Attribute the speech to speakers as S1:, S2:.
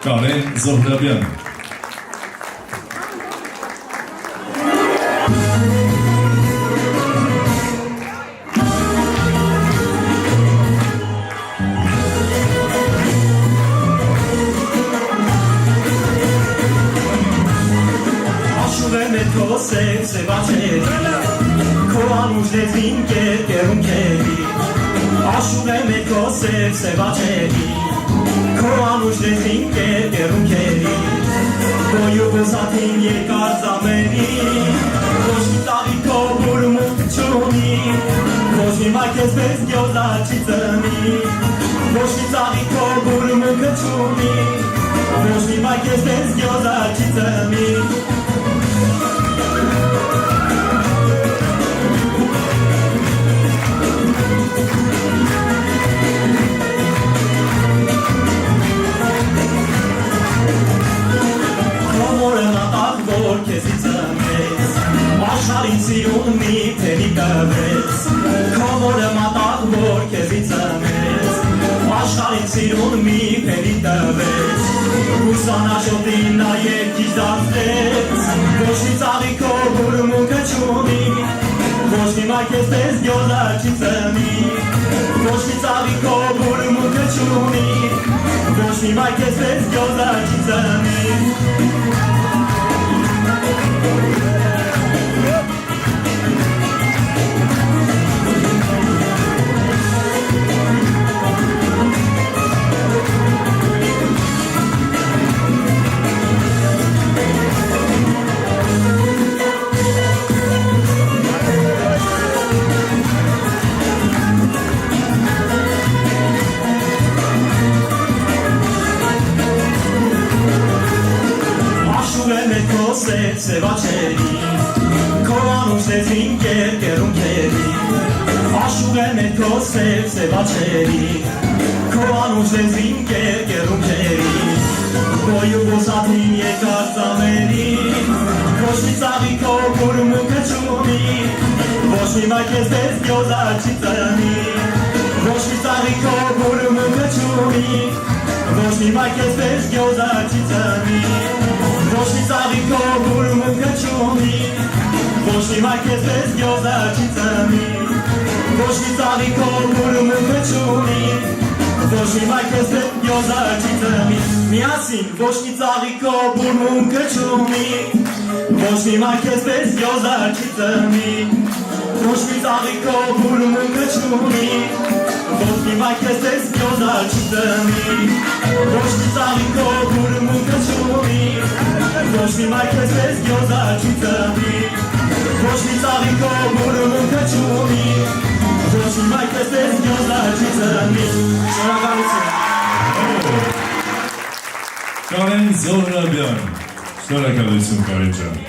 S1: Կարեն Զոհրաբյան
S2: Քո սևաչերի քո անուշներին կերկերունքերի Աշուղ եմ քո սևաչերի քո անուշներին կերկերունքերի Գոյու բուսատին երկար ծամերի Ոչ մի տաղի քո բուրմունք չունի Ոչ մի մայք ես մեզ գյոզա չի ծնի Ոչ մի տաղի քո բուրմունքը չունի Ոչ մի մայք ես մեզ գյոզա չի ծնի Աշխարհին սիրուն մի թելի կվեց Քո մորը մատաղ որ քեզի ծնեց Աշխարհին սիրուն մի թելի կվեց Ուսանաշոտին նա երկիչ դարձեց Ոչ մի ծաղի քո բուրմունքը չունի Ոչ մի մայք ես մեզ գյոզա չի ծնի Ոչ մի ծաղի քո բուրմունքը չունի Ոչ մի մայք ես մեզ գյոզա չի ծնի Սևաչերի քո անուշներին կերկերունքերի Աշուղ եմ քո սևաչերի քո անուշներին կերկերունքերի Գոյու բուսատին երկար ծամերի Ոչ մի ծաղի քո բուրմունքը չունի Ոչ մի մայք ես մեզ գյոզա չի ծնի Ոչ մի ծաղի քո բուրմունքը չունի Ոչ մի մայք ես մեզ գյոզա չի ծնի Ոչ մի ծաղի քո բուրմունքը չունի Ոչ մի մայք ես մեզ գյոզա չի ծնի Ոչ մի ծաղի քո բուրմունքը չունի Ոչ մի մայք ես մեզ գյոզա չի ծնի Միասին ոչ մի ծաղի քո բուրմունքը չունի Ոչ մի մայք ես մեզ գյոզա չի ծնի Ոչ մի ծաղի քո բուրմունքը չունի Ոչ մի մայք ես մեզ գյոզա չի ծնի Ոչ մի ծաղի քո բուրմունքը չունի Ոչ մի մայք ես մեզ գյոզա չի ծնի Ոչ մի ծաղի քո բուրմունքը չունի Ոչ մի մայք ես մեզ գյոզա չի ծնի Շնորհակալություն
S1: Կարեն Զոհրաբյան Շնորհակալություն Կարեն ջան